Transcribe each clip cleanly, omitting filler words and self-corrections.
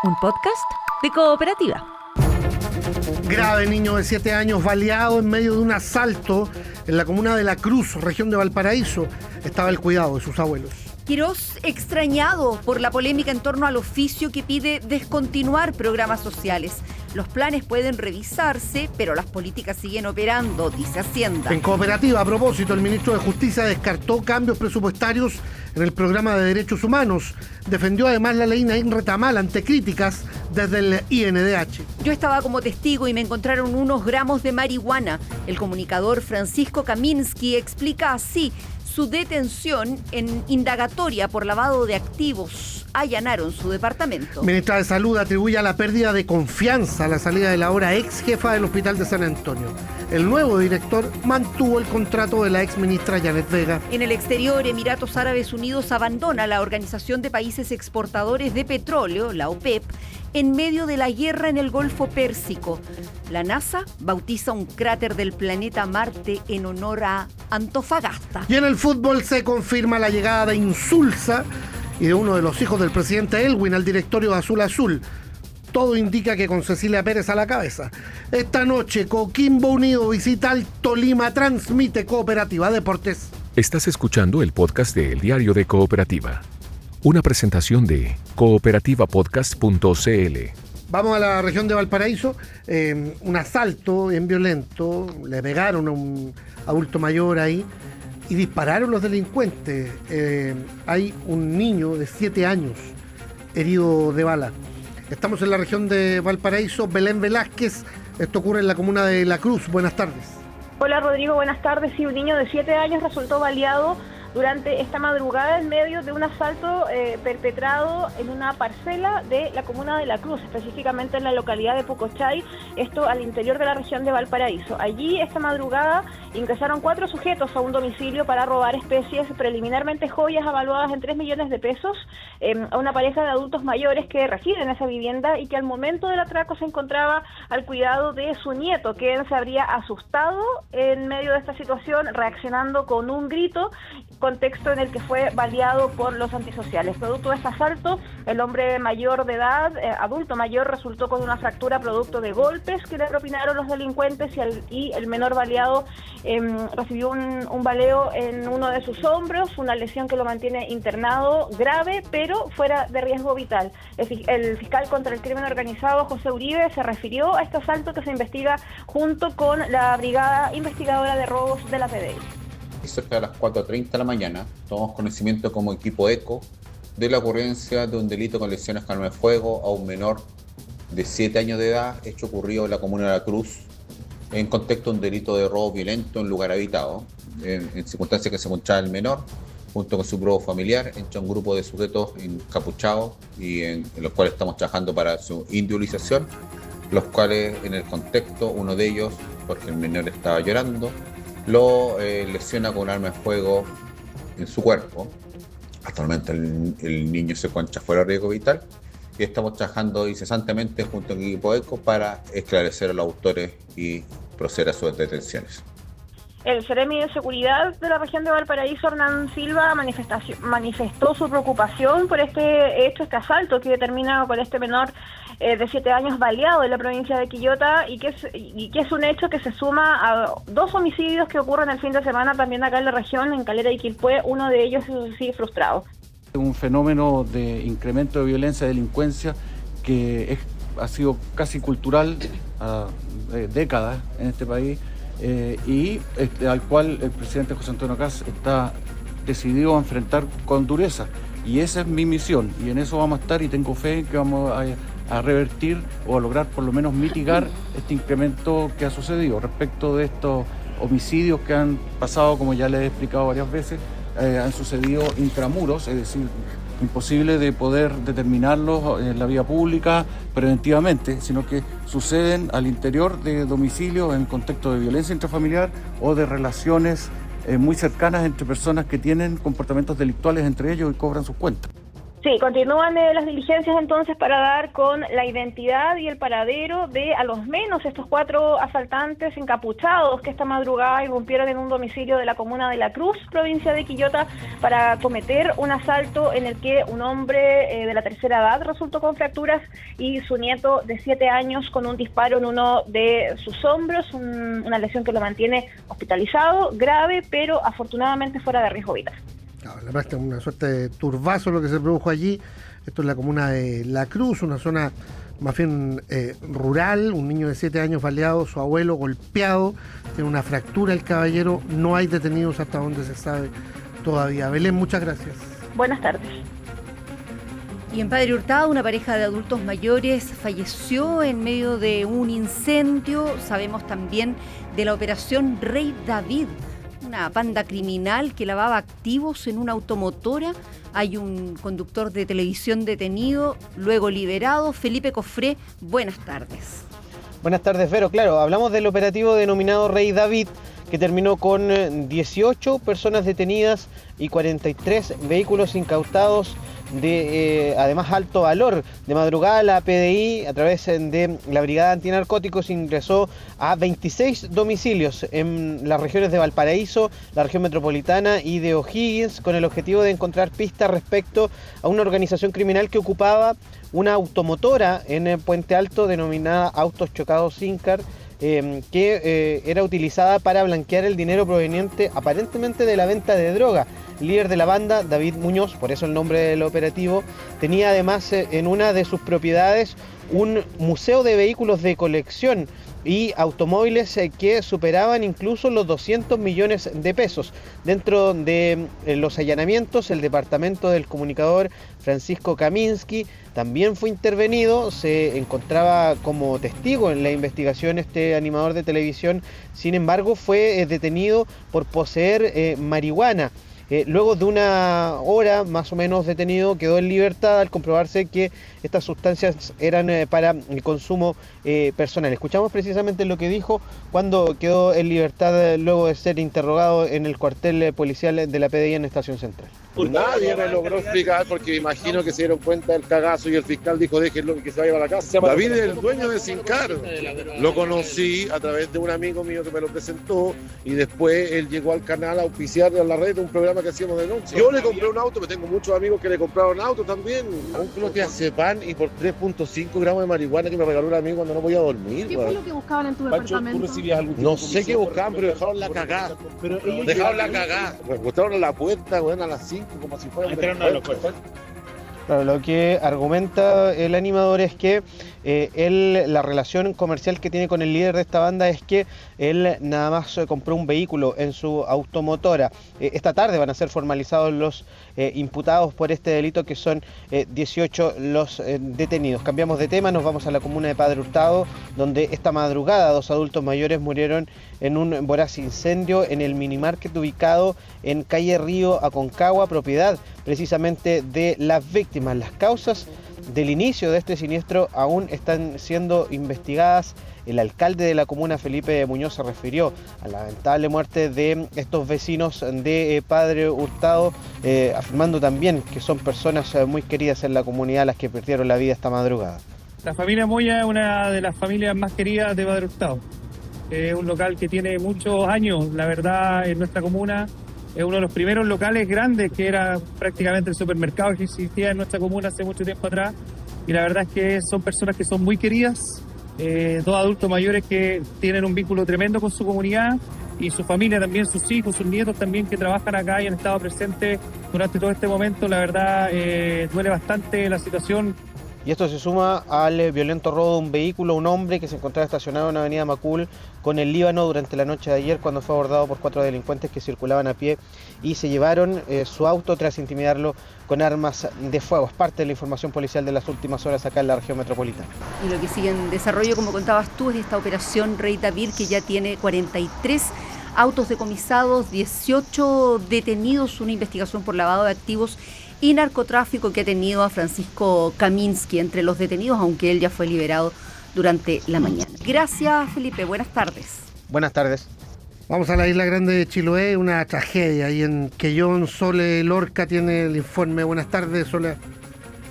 un podcast de Cooperativa. Grave, niño de 7 años baleado en medio de un asalto en la comuna de La Cruz, región de Valparaíso. Estaba al cuidado de sus abuelos. Quirós extrañado por la polémica en torno al oficio que pide descontinuar programas sociales. Los planes pueden revisarse, pero las políticas siguen operando, dice Hacienda. En Cooperativa, a propósito, el ministro de Justicia descartó cambios presupuestarios en el programa de derechos humanos. Defendió además la ley Naín Retamal ante críticas desde el INDH. Yo estaba como testigo y me encontraron unos gramos de marihuana. El comunicador Francisco Kaminsky explica así su detención en indagatoria por lavado de activos. Allanaron su departamento. Ministra de Salud atribuye a la pérdida de confianza a la salida de la ahora ex jefa del Hospital de San Antonio. El nuevo director mantuvo el contrato de la ex ministra Janet Vega. En el exterior, Emiratos Árabes Unidos abandona la Organización de Países Exportadores de Petróleo, la OPEP, en medio de la guerra en el Golfo Pérsico. La NASA bautiza un cráter del planeta Marte en honor a Antofagasta. Y en el fútbol se confirma la llegada de Insulza y de uno de los hijos del presidente Elwin al directorio de Azul Azul. Todo indica que con Cecilia Pérez a la cabeza. Esta noche, Coquimbo Unido visita al Tolima, transmite Cooperativa Deportes. Estás escuchando el podcast de El Diario de Cooperativa. Una presentación de cooperativapodcast.cl. Vamos a la región de Valparaíso. Un asalto bien violento. Le pegaron a un adulto mayor ahí y dispararon los delincuentes. Hay un niño de 7 años herido de bala. Estamos en la región de Valparaíso. Belén Velázquez, esto ocurre en la comuna de La Cruz. Buenas tardes. Hola Rodrigo, buenas tardes. Sí, un niño de 7 años resultó baleado durante esta madrugada en medio de un asalto perpetrado en una parcela de la comuna de La Cruz, específicamente en la localidad de Pucochay, esto al interior de la región de Valparaíso. Allí esta madrugada ingresaron 4 sujetos a un domicilio para robar especies, preliminarmente joyas avaluadas en 3 millones de pesos, a una pareja de adultos mayores que residen en esa vivienda y que al momento del atraco se encontraba al cuidado de su nieto, quien se habría asustado en medio de esta situación, reaccionando con un grito, contexto en el que fue baleado por los antisociales. Producto de este asalto, el hombre mayor de edad, adulto mayor, resultó con una fractura producto de golpes que le propinaron los delincuentes y el menor baleado recibió un baleo en uno de sus hombros, una lesión que lo mantiene internado grave, pero fuera de riesgo vital. El fiscal contra el crimen organizado, José Uribe, se refirió a este asalto que se investiga junto con la Brigada Investigadora de Robos de la PDI. Cerca de las 4:30 de la mañana, tomamos conocimiento como equipo ECO de la ocurrencia de un delito con lesiones con arma de fuego a un menor de 7 años de edad, hecho ocurrido en la comuna de La Cruz, en contexto de un delito de robo violento en lugar habitado, en circunstancias que se encontraba el menor, junto con su grupo familiar, entre un grupo de sujetos encapuchados y en los cuales estamos trabajando para su individualización, los cuales en el contexto, uno de ellos, porque el menor estaba llorando, lo lesiona con un arma de fuego en su cuerpo. Actualmente el niño se encuentra fuera de riesgo vital y estamos trabajando incesantemente junto al equipo ECO para esclarecer a los autores y proceder a sus detenciones. El Seremi de Seguridad de la región de Valparaíso, Hernán Silva, manifestó su preocupación por este hecho, este asalto que termina con este menor de 7 años baleado en la provincia de Quillota y que es un hecho que se suma a 2 homicidios que ocurren el fin de semana también acá en la región, en Calera y Quilpué. Uno de ellos sigue frustrado. Un fenómeno de incremento de violencia y delincuencia que ha sido casi cultural de décadas en este país. Al cual el presidente José Antonio Kast está decidido a enfrentar con dureza, y esa es mi misión y en eso vamos a estar, y tengo fe en que vamos a revertir o a lograr por lo menos mitigar este incremento que ha sucedido respecto de estos homicidios que han pasado, como ya les he explicado varias veces, han sucedido intramuros, es decir, imposible de poder determinarlos en la vía pública preventivamente, sino que suceden al interior de domicilios en contexto de violencia intrafamiliar o de relaciones muy cercanas entre personas que tienen comportamientos delictuales entre ellos y cobran sus cuentas. Sí, continúan las diligencias entonces para dar con la identidad y el paradero de a lo menos estos 4 asaltantes encapuchados que esta madrugada irrumpieron en un domicilio de la comuna de La Cruz, provincia de Quillota, para cometer un asalto en el que un hombre de la tercera edad resultó con fracturas y su nieto de 7 años con un disparo en uno de sus hombros, una lesión que lo mantiene hospitalizado, grave, pero afortunadamente fuera de riesgo vital. La verdad es que una suerte de turbazo lo que se produjo allí. Esto es la comuna de La Cruz, una zona más bien rural. Un niño de 7 años baleado, su abuelo golpeado, tiene una fractura el caballero. No hay detenidos hasta donde se sabe todavía. Belén, muchas gracias. Buenas tardes. Y en Padre Hurtado, una pareja de adultos mayores falleció en medio de un incendio. Sabemos también de la operación Rey David, una banda criminal que lavaba activos en una automotora. Hay un conductor de televisión detenido, luego liberado. Felipe Cofré, buenas tardes. Buenas tardes, Vero. Claro, hablamos del operativo denominado Rey David, que terminó con 18 personas detenidas y 43 vehículos incautados de además alto valor. De madrugada la PDI, a través de la Brigada Antinarcóticos, ingresó a 26 domicilios en las regiones de Valparaíso, la región metropolitana y de O'Higgins, con el objetivo de encontrar pistas respecto a una organización criminal que ocupaba una automotora en Puente Alto denominada Autos Chocados Incar, que era utilizada para blanquear el dinero proveniente aparentemente de la venta de droga. El líder de la banda, David Muñoz, por eso el nombre del operativo, tenía además en una de sus propiedades un museo de vehículos de colección y automóviles que superaban incluso los 200 millones de pesos. Dentro de los allanamientos, el departamento del comunicador Francisco Kaminsky también fue intervenido. Se encontraba como testigo en la investigación este animador de televisión. Sin embargo, fue detenido por poseer marihuana. Luego de una hora más o menos detenido, quedó en libertad al comprobarse que estas sustancias eran para el consumo personal. Escuchamos precisamente lo que dijo cuando quedó en libertad luego de ser interrogado en el cuartel policial de la PDI en Estación Central. Nadie me logró explicar porque me imagino que se dieron cuenta del cagazo y el fiscal dijo déjenlo que se vaya a la casa. David es el dueño de Sincar. Lo conocí a través de un amigo mío que me lo presentó y después él llegó al canal a auspiciar a la red un programa que hacíamos de noche. Yo le compré un auto, pero tengo muchos amigos que le compraron auto también. Un clonazepam y por 3.5 gramos de marihuana que me regaló un amigo cuando no podía dormir. ¿Qué fue lo que buscaban en tu departamento? ¿Tú recibías algún tipo? No sé qué buscaban, pero dejaron la cagada. Dejaron la cagada. Me gustaron a la puerta, bueno, a las 5, como si fuera. Claro, lo que argumenta el animador es que la relación comercial que tiene con el líder de esta banda es que él nada más compró un vehículo en su automotora. Esta tarde van a ser formalizados los imputados por este delito, que son 18 los detenidos. Cambiamos de tema, nos vamos a la comuna de Padre Hurtado, donde esta madrugada 2 adultos mayores murieron en un voraz incendio en el minimarket ubicado en calle Río Aconcagua, propiedad precisamente de las víctimas. Las causas del inicio de este siniestro aún están siendo investigadas. El alcalde de la comuna, Felipe Muñoz, se refirió a la lamentable muerte de estos vecinos de Padre Hurtado, afirmando también que son personas muy queridas en la comunidad las que perdieron la vida esta madrugada. La familia Moya es una de las familias más queridas de Padre Hurtado. Es un local que tiene muchos años, la verdad, en nuestra comuna. Es uno de los primeros locales grandes que era prácticamente el supermercado que existía en nuestra comuna hace mucho tiempo atrás. Y la verdad es que son personas que son muy queridas, 2 adultos mayores que tienen un vínculo tremendo con su comunidad y su familia también, sus hijos, sus nietos también que trabajan acá y han estado presentes durante todo este momento. La verdad duele bastante la situación. Y esto se suma al violento robo de un vehículo, un hombre que se encontraba estacionado en la avenida Macul con el Líbano durante la noche de ayer, cuando fue abordado por 4 delincuentes que circulaban a pie y se llevaron su auto tras intimidarlo con armas de fuego. Es parte de la información policial de las últimas horas acá en la región metropolitana. Y lo que sigue en desarrollo, como contabas tú, es esta operación Rey David, que ya tiene 43 autos decomisados, 18 detenidos, una investigación por lavado de activos y narcotráfico que ha tenido a Francisco Kaminsky entre los detenidos, aunque él ya fue liberado durante la mañana. Gracias, Felipe. Buenas tardes. Buenas tardes. Vamos a la isla grande de Chiloé, una tragedia. Ahí en Quellón, Sole Lorca tiene el informe. Buenas tardes, Sole.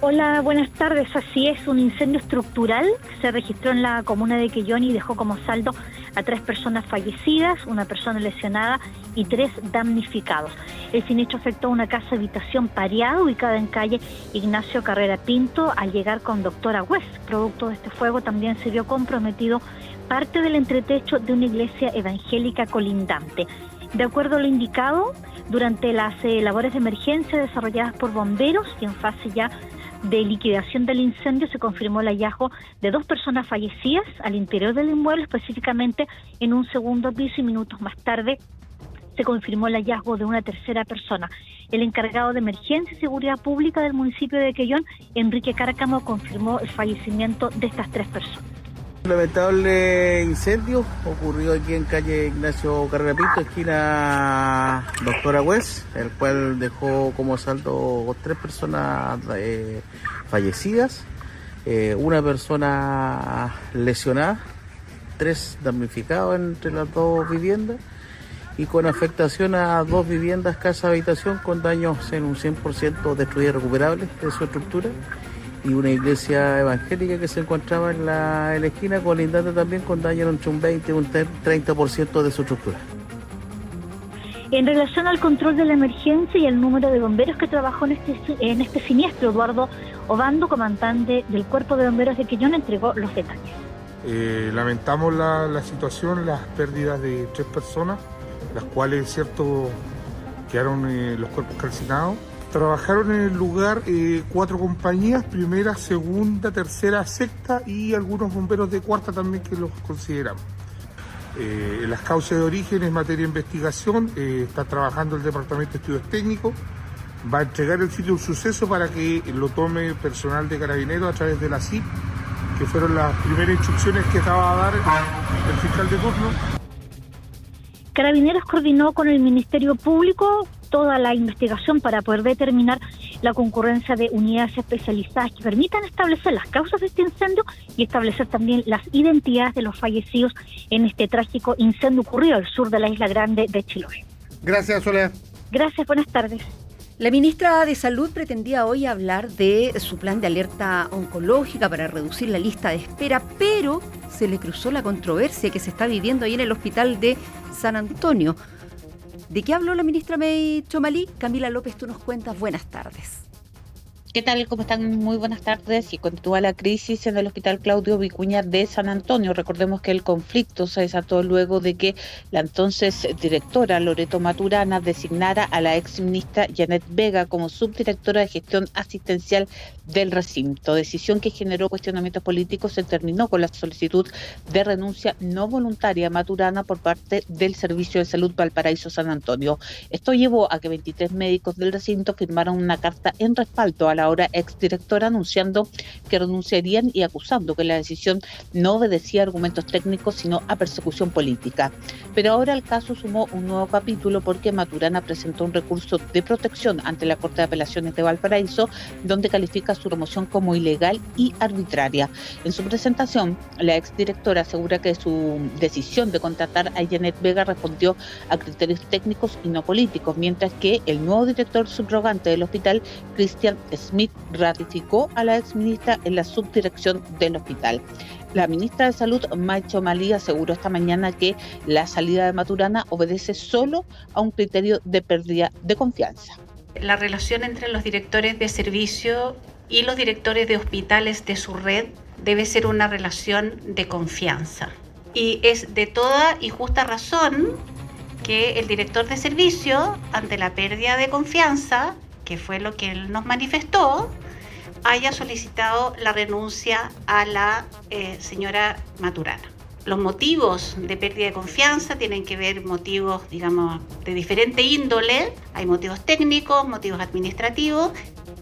Hola, buenas tardes. Así es, un incendio estructural se registró en la comuna de Quellón y dejó como saldo a 3 personas fallecidas, 1 persona lesionada y 3 damnificados. El siniestro afectó a una casa habitación pareada ubicada en calle Ignacio Carrera Pinto al llegar con Doctora West. Producto de este fuego también se vio comprometido parte del entretecho de una iglesia evangélica colindante. De acuerdo a lo indicado, durante las labores de emergencia desarrolladas por bomberos y en fase ya de liquidación del incendio se confirmó el hallazgo de 2 personas fallecidas al interior del inmueble, específicamente en un segundo piso, y minutos más tarde se confirmó el hallazgo de una tercera persona. El encargado de Emergencia y Seguridad Pública del municipio de Quellón, Enrique Cárcamo, confirmó el fallecimiento de estas 3 personas. Un lamentable incendio ocurrió aquí en calle Ignacio Carrera Pinto, esquina Doctora West, el cual dejó como saldo 3 personas fallecidas, 1 persona lesionada, 3 damnificados entre las 2 viviendas y con afectación a 2 viviendas, casa habitación, con daños en un 100% destruidas y recuperables de su estructura, y una iglesia evangélica que se encontraba en la esquina colindante también con daño entre un 20 y un 30% de su estructura. En relación al control de la emergencia y el número de bomberos que trabajó en este siniestro, Eduardo Obando, comandante del Cuerpo de Bomberos de Quellón, entregó los detalles. Lamentamos la situación, las pérdidas de 3 personas, las cuales, cierto, quedaron los cuerpos calcinados. Trabajaron en el lugar 4 compañías, primera, segunda, tercera, sexta y algunos bomberos de cuarta también que los consideramos. Las causas de origen es materia de investigación, está trabajando el Departamento de Estudios Técnicos, va a entregar el sitio de suceso para que lo tome personal de Carabineros a través de la CIP, que fueron las primeras instrucciones que acaba de dar el fiscal de turno. Carabineros coordinó con el Ministerio Público toda la investigación para poder determinar la concurrencia de unidades especializadas que permitan establecer las causas de este incendio y establecer también las identidades de los fallecidos en este trágico incendio ocurrido al sur de la Isla Grande de Chiloé. Gracias, Soledad. Gracias, buenas tardes. La ministra de Salud pretendía hoy hablar de su plan de alerta oncológica para reducir la lista de espera, pero se le cruzó la controversia que se está viviendo ahí en el hospital de San Antonio. ¿De qué habló la ministra May Chomalí? Camila López, tú nos cuentas. Buenas tardes. ¿Qué tal? ¿Cómo están? Muy buenas tardes. Y continúa la crisis en el Hospital Claudio Vicuña de San Antonio. Recordemos que el conflicto se desató luego de que la entonces directora Loreto Maturana designara a la exministra Janet Vega como subdirectora de gestión asistencial del recinto. Decisión que generó cuestionamientos políticos. Se terminó con la solicitud de renuncia no voluntaria a Maturana por parte del Servicio de Salud Valparaíso San Antonio. Esto llevó a que 23 médicos del recinto firmaron una carta en respaldo a la ahora exdirectora, anunciando que renunciarían y acusando que la decisión no obedecía a argumentos técnicos sino a persecución política. Pero ahora el caso sumó un nuevo capítulo porque Maturana presentó un recurso de protección ante la Corte de Apelaciones de Valparaíso, donde califica su remoción como ilegal y arbitraria. En su presentación, la exdirectora asegura que su decisión de contratar a Janet Vega respondió a criterios técnicos y no políticos, mientras que el nuevo director subrogante del hospital, Cristian Smith, ratificó a la exministra en la subdirección del hospital. La ministra de Salud, May Chomalí, aseguró esta mañana que la salida de Maturana obedece solo a un criterio de pérdida de confianza. La relación entre los directores de servicio y los directores de hospitales de su red debe ser una relación de confianza. Y es de toda y justa razón que el director de servicio, ante la pérdida de confianza, que fue lo que él nos manifestó, haya solicitado la renuncia a la señora Maturana. Los motivos de pérdida de confianza tienen que ver motivos, digamos, de diferente índole. Hay motivos técnicos, motivos administrativos.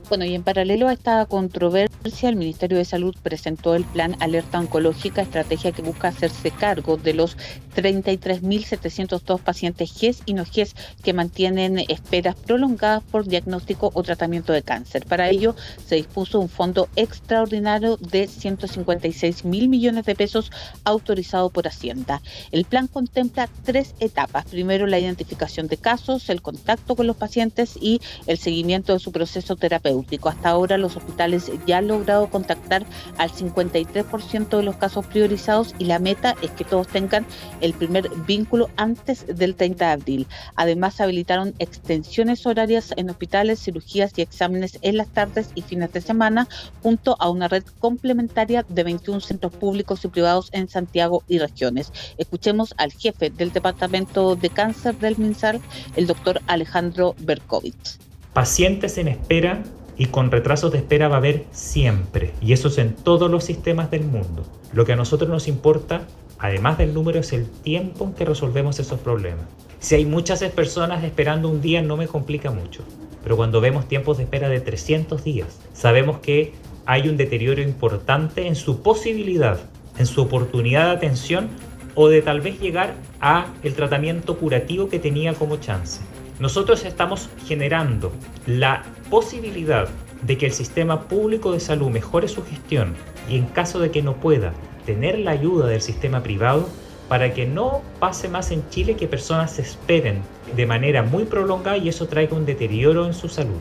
Bueno, y en paralelo a esta controversia, el Ministerio de Salud presentó el plan Alerta Oncológica, estrategia que busca hacerse cargo de los 33.702 pacientes GES y no GES que mantienen esperas prolongadas por diagnóstico o tratamiento de cáncer. Para ello, se dispuso un fondo extraordinario de 156.000 millones de pesos autorizado por Hacienda. El plan contempla 3 etapas. Primero, la identificación de casos, el contacto con los pacientes y el seguimiento de su proceso terapéutico. terapéutico. Hasta ahora los hospitales ya han logrado contactar al 53% de los casos priorizados y la meta es que todos tengan el primer vínculo antes del 30 de abril. Además, se habilitaron extensiones horarias en hospitales, cirugías y exámenes en las tardes y fines de semana, junto a una red complementaria de 21 centros públicos y privados en Santiago y regiones. Escuchemos al jefe del Departamento de Cáncer del MinSal, el doctor Alejandro Berkovich. Pacientes en espera y con retrasos de espera va a haber siempre, y eso es en todos los sistemas del mundo. Lo que a nosotros nos importa, además del número, es el tiempo en que resolvemos esos problemas. Si hay muchas personas esperando un día, no me complica mucho, pero cuando vemos tiempos de espera de 300 días, sabemos que hay un deterioro importante en su posibilidad, en su oportunidad de atención o de tal vez llegar a el tratamiento curativo que tenía como chance. Nosotros estamos generando la posibilidad de que el sistema público de salud mejore su gestión y en caso de que no pueda tener la ayuda del sistema privado para que no pase más en Chile que personas se esperen de manera muy prolongada y eso traiga un deterioro en su salud.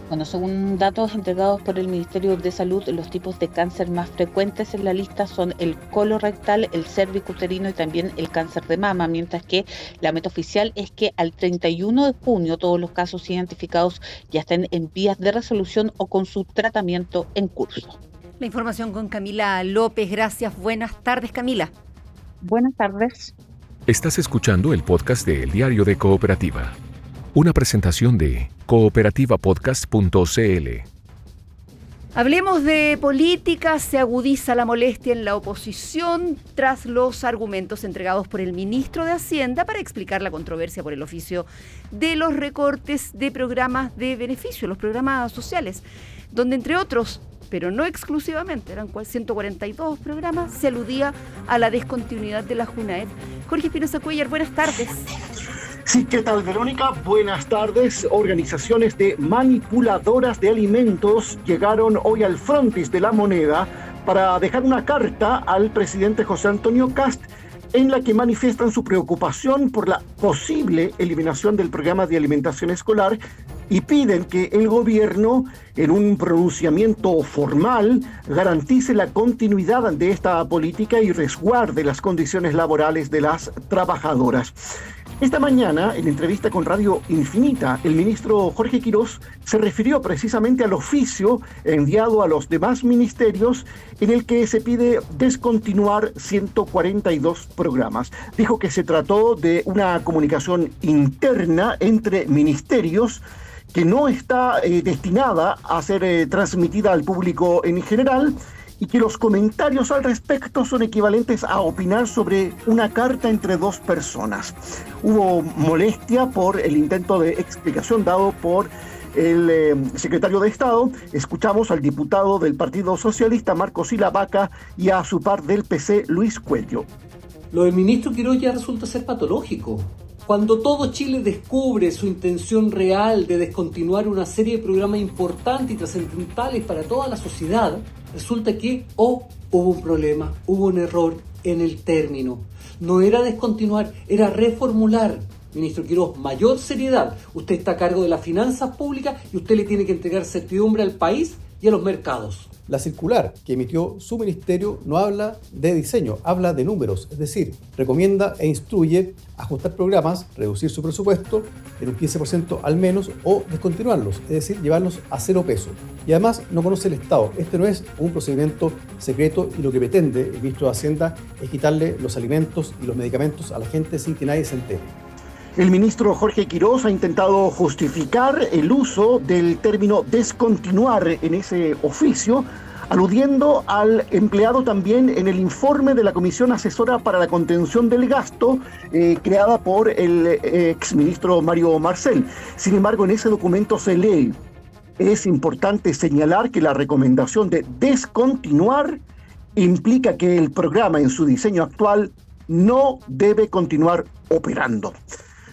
Bueno, según datos entregados por el Ministerio de Salud, los tipos de cáncer más frecuentes en la lista son el colorectal, el cervicuterino y también el cáncer de mama, mientras que la meta oficial es que al 31 de junio todos los casos identificados ya estén en vías de resolución o con su tratamiento en curso. La información con Camila López. Gracias. Buenas tardes, Camila. Buenas tardes. Estás escuchando el podcast de El Diario de Cooperativa. Una presentación de cooperativapodcast.cl. Hablemos de política. Se agudiza la molestia en la oposición tras los argumentos entregados por el ministro de Hacienda para explicar la controversia por el oficio de los recortes de programas de beneficio, los programas sociales, donde entre otros, pero no exclusivamente, eran 142 programas, se aludía a la descontinuidad de la JUNAED. Jorge Espinosa Cuellar, buenas tardes. Sí, ¿qué tal, Verónica? Buenas tardes. Organizaciones de manipuladoras de alimentos llegaron hoy al frontis de la moneda para dejar una carta al presidente José Antonio Kast en la que manifiestan su preocupación por la posible eliminación del programa de alimentación escolar y piden que el gobierno, en un pronunciamiento formal, garantice la continuidad de esta política y resguarde las condiciones laborales de las trabajadoras. Esta mañana, en entrevista con Radio Infinita, el ministro Jorge Quirós se refirió precisamente al oficio enviado a los demás ministerios en el que se pide descontinuar 142 programas. Dijo que se trató de una comunicación interna entre ministerios que no está destinada a ser transmitida al público en general y que los comentarios al respecto son equivalentes a opinar sobre una carta entre dos personas. Hubo molestia por el intento de explicación dado por el secretario de Estado. Escuchamos al diputado del Partido Socialista, Marco Silavaca, y a su par del PC, Luis Cuello. Lo del ministro Quirós ya resulta ser patológico. Cuando todo Chile descubre su intención real de descontinuar una serie de programas importantes y trascendentales para toda la sociedad, resulta que hubo un problema, hubo un error en el término. No era descontinuar, era reformular. Ministro Quirós, mayor seriedad. Usted está a cargo de las finanzas públicas y usted le tiene que entregar certidumbre al país y a los mercados. La circular que emitió su ministerio no habla de diseño, habla de números, es decir, recomienda e instruye ajustar programas, reducir su presupuesto en un 15% al menos o descontinuarlos, es decir, llevarlos a 0 pesos. Y además no conoce el Estado. Este no es un procedimiento secreto y lo que pretende el ministro de Hacienda es quitarle los alimentos y los medicamentos a la gente sin que nadie se entere. El ministro Jorge Quirós ha intentado justificar el uso del término descontinuar en ese oficio, aludiendo al empleado también en el informe de la Comisión Asesora para la Contención del Gasto, creada por el exministro Mario Marcel. Sin embargo, en ese documento se lee: es importante señalar que la recomendación de descontinuar implica que el programa en su diseño actual no debe continuar operando.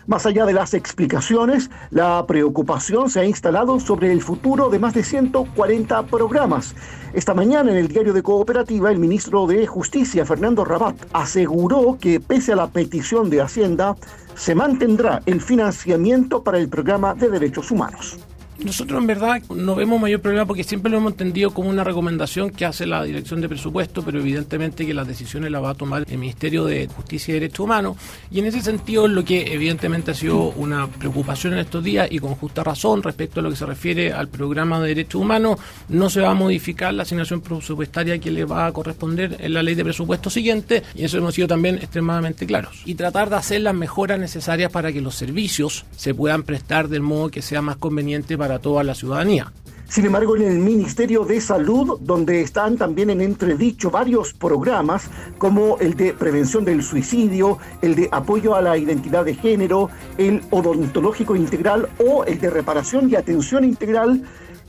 Más allá de las explicaciones, la preocupación se ha instalado sobre el futuro de más de 140 programas. Esta mañana en el Diario de Cooperativa, el ministro de Justicia, Fernando Rabat, aseguró que pese a la petición de Hacienda, se mantendrá el financiamiento para el programa de derechos humanos. Nosotros en verdad no vemos mayor problema porque siempre lo hemos entendido como una recomendación que hace la Dirección de Presupuesto, pero evidentemente que las decisiones las va a tomar el Ministerio de Justicia y Derechos Humanos, y en ese sentido lo que evidentemente ha sido una preocupación en estos días y con justa razón respecto a lo que se refiere al programa de derechos humanos, no se va a modificar la asignación presupuestaria que le va a corresponder en la ley de presupuesto siguiente, y eso hemos sido también extremadamente claros, y tratar de hacer las mejoras necesarias para que los servicios se puedan prestar del modo que sea más conveniente para toda la ciudadanía. Sin embargo, en el Ministerio de Salud, donde están también en entredicho varios programas, como el de prevención del suicidio, el de apoyo a la identidad de género, el odontológico integral o el de reparación y atención integral,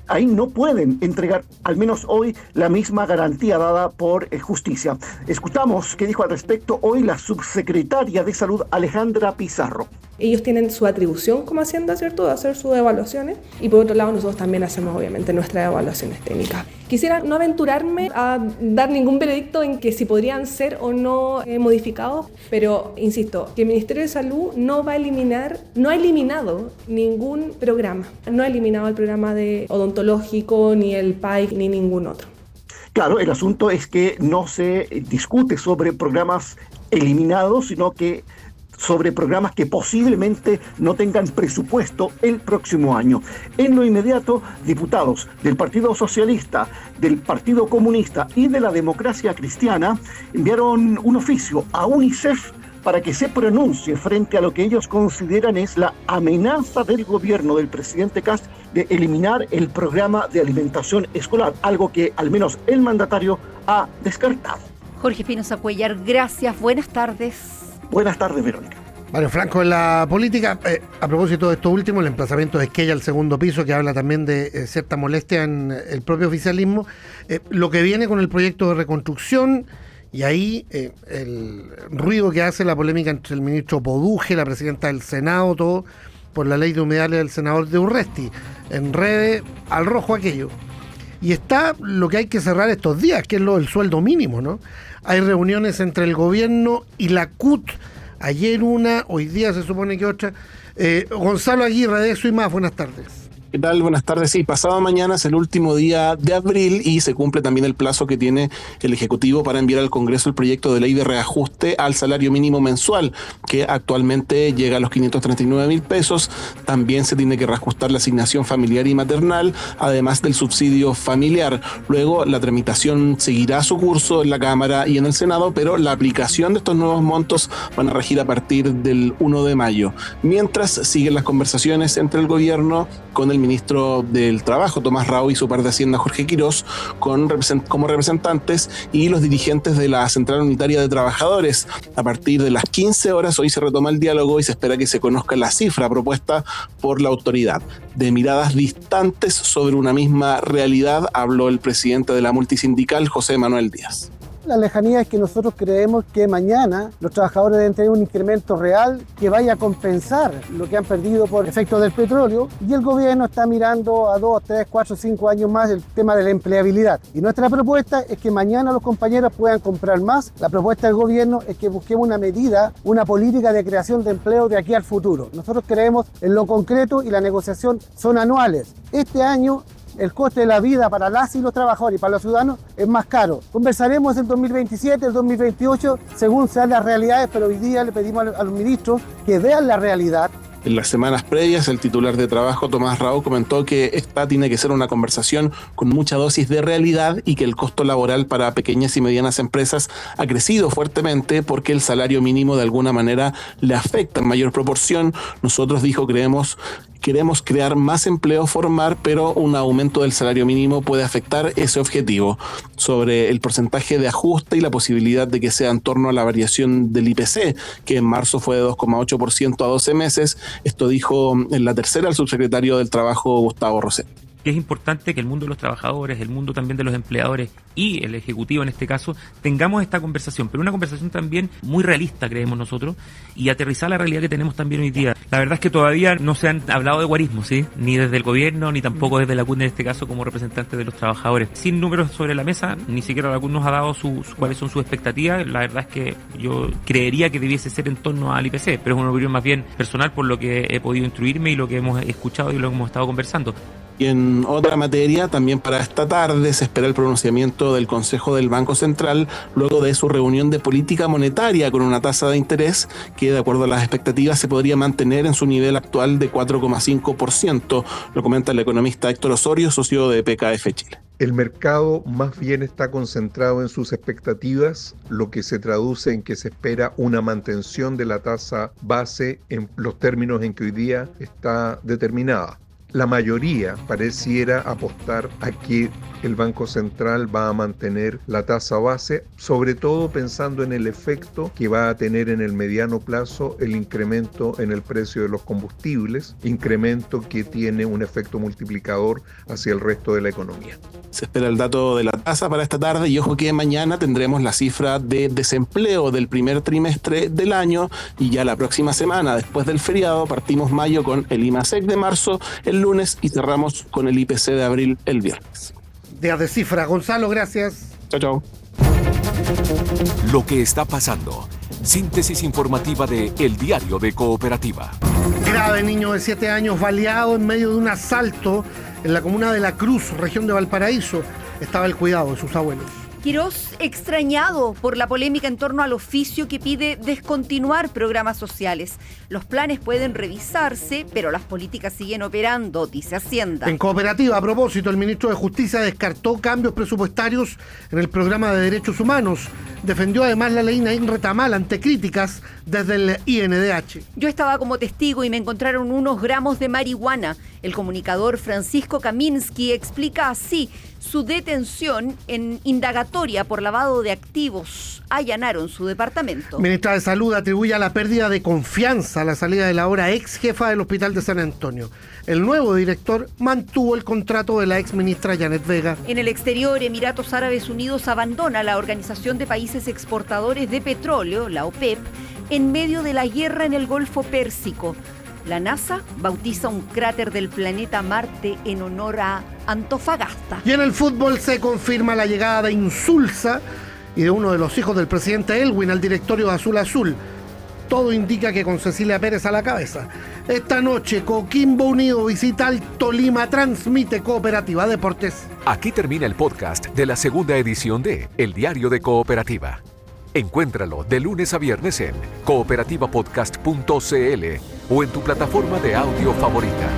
ahí no pueden entregar, al menos hoy, la misma garantía dada por justicia. Escuchamos qué dijo al respecto hoy la subsecretaria de Salud, Alejandra Pizarro. Ellos tienen su atribución como Hacienda, ¿cierto?, de hacer sus evaluaciones, y por otro lado nosotros también hacemos obviamente nuestras evaluaciones técnicas. Quisiera no aventurarme a dar ningún veredicto en que si podrían ser o no modificados, pero insisto, que el Ministerio de Salud no va a eliminar, no ha eliminado ningún programa, no ha eliminado el programa de odontológico, ni el PAIC, ni ningún otro. Claro, el asunto es que no se discute sobre programas eliminados, sino que sobre programas que posiblemente no tengan presupuesto el próximo año. En lo inmediato, diputados del Partido Socialista, del Partido Comunista y de la Democracia Cristiana enviaron un oficio a UNICEF para que se pronuncie frente a lo que ellos consideran es la amenaza del gobierno del presidente Kast de eliminar el programa de alimentación escolar, algo que al menos el mandatario ha descartado. Jorge Espinosa Cuellar, gracias, buenas tardes. Buenas tardes, Verónica. Mario Franco en la política. A propósito de esto último, el emplazamiento de Esquella al segundo piso, que habla también de cierta molestia en el propio oficialismo. Lo que viene con el proyecto de reconstrucción, y ahí el ruido que hace la polémica entre el ministro Poduje, la presidenta del Senado, todo por la ley de humedales del senador de Urresti. En redes, al rojo aquello. Y está lo que hay que cerrar estos días, que es lo del sueldo mínimo, ¿no? Hay reuniones entre el gobierno y la CUT, ayer una, hoy día se supone que otra. Gonzalo Aguirre, de eso y más, buenas tardes. ¿Qué tal? Buenas tardes. Sí, pasado mañana es el último día de abril y se cumple también el plazo que tiene el Ejecutivo para enviar al Congreso el proyecto de ley de reajuste al salario mínimo mensual, que actualmente llega a los 539.000 pesos. También se tiene que reajustar la asignación familiar y maternal, además del subsidio familiar. Luego la tramitación seguirá su curso en la Cámara y en el Senado, pero la aplicación de estos nuevos montos van a regir a partir del 1 de mayo. Mientras siguen las conversaciones entre el gobierno con el ministro del Trabajo, Tomás Rao, y su par de Hacienda, Jorge Quirós, como representantes, y los dirigentes de la Central Unitaria de Trabajadores. A partir de las 15 horas hoy se retoma el diálogo y se espera que se conozca la cifra propuesta por la autoridad. De miradas distantes sobre una misma realidad habló el presidente de la multisindical, José Manuel Díaz. La lejanía es que nosotros creemos que mañana los trabajadores deben tener un incremento real que vaya a compensar lo que han perdido por efecto del petróleo, y el gobierno está mirando a 2, 3, 4, 5 años más el tema de la empleabilidad. Y nuestra propuesta es que mañana los compañeros puedan comprar más. La propuesta del gobierno es que busquemos una medida, una política de creación de empleo de aquí al futuro. Nosotros creemos en lo concreto y la negociación son anuales. Este año el coste de la vida para las y los trabajadores y para los ciudadanos es más caro. Conversaremos el 2027, el 2028, según sean las realidades, pero hoy día le pedimos a los ministros que vean la realidad. En las semanas previas, el titular de Trabajo, Tomás Rao, comentó que esta tiene que ser una conversación con mucha dosis de realidad y que el costo laboral para pequeñas y medianas empresas ha crecido fuertemente porque el salario mínimo de alguna manera le afecta en mayor proporción. Nosotros, dijo, queremos crear más empleo formal, pero un aumento del salario mínimo puede afectar ese objetivo. Sobre el porcentaje de ajuste y la posibilidad de que sea en torno a la variación del IPC, que en marzo fue de 2,8% a 12 meses, esto dijo en la tercera el subsecretario del Trabajo, Gustavo Rossetti. que es importante que el mundo de los trabajadores, el mundo también de los empleadores y el Ejecutivo en este caso, tengamos esta conversación, pero una conversación también muy realista, creemos nosotros, y aterrizar la realidad que tenemos también hoy día. La verdad es que todavía no se han hablado de guarismo, ¿sí? Ni desde el gobierno, ni tampoco desde la CUT en este caso como representantes de los trabajadores. Sin números sobre la mesa, ni siquiera la CUT nos ha dado cuáles son sus expectativas. La verdad es que yo creería que debiese ser en torno al IPC, pero es una opinión más bien personal por lo que he podido instruirme y lo que hemos escuchado y lo que hemos estado conversando. Y en otra materia, también para esta tarde se espera el pronunciamiento del Consejo del Banco Central luego de su reunión de política monetaria con una tasa de interés que, de acuerdo a las expectativas, se podría mantener en su nivel actual de 4,5%. Lo comenta el economista Héctor Osorio, socio de PKF Chile. El mercado más bien está concentrado en sus expectativas, lo que se traduce en que se espera una mantención de la tasa base en los términos en que hoy día está determinada. La mayoría pareciera apostar a que el Banco Central va a mantener la tasa base, sobre todo pensando en el efecto que va a tener en el mediano plazo el incremento en el precio de los combustibles, incremento que tiene un efecto multiplicador hacia el resto de la economía. Se espera el dato de la tasa para esta tarde y ojo que mañana tendremos la cifra de desempleo del primer trimestre del año y ya la próxima semana, después del feriado, partimos mayo con el IMASEC de marzo el lunes y cerramos con el IPC de abril el viernes. Días de cifra. Gonzalo, gracias. Chao, chao. Lo que está pasando. Síntesis informativa de El Diario de Cooperativa. Grave, niño de 7 años baleado en medio de un asalto en la comuna de La Cruz, región de Valparaíso. Estaba al cuidado de sus abuelos. Quirós extrañado por la polémica en torno al oficio que pide descontinuar programas sociales. Los planes pueden revisarse, pero las políticas siguen operando, dice Hacienda. En Cooperativa, a propósito, el ministro de Justicia descartó cambios presupuestarios en el programa de Derechos Humanos. Defendió además la ley Naín Retamal ante críticas desde el INDH. Yo estaba como testigo y me encontraron unos gramos de marihuana. El comunicador Francisco Kaminsky explica así su detención en indagatoria por lavado de activos. Allanaron su departamento. Ministra de Salud atribuye a la pérdida de confianza a la salida de la ahora ex jefa del Hospital de San Antonio. El nuevo director mantuvo el contrato de la ex ministra Janet Vega. En el exterior, Emiratos Árabes Unidos abandona la Organización de Países Exportadores de Petróleo, la OPEP, en medio de la guerra en el Golfo Pérsico. La NASA bautiza un cráter del planeta Marte en honor a Antofagasta. Y en el fútbol se confirma la llegada de Insulza y de uno de los hijos del presidente Elwin al directorio de Azul Azul. Todo indica que con Cecilia Pérez a la cabeza. Esta noche, Coquimbo Unido visita al Tolima, transmite Cooperativa Deportes. Aquí termina el podcast de la segunda edición de El Diario de Cooperativa. Encuéntralo de lunes a viernes en cooperativapodcast.cl o en tu plataforma de audio favorita.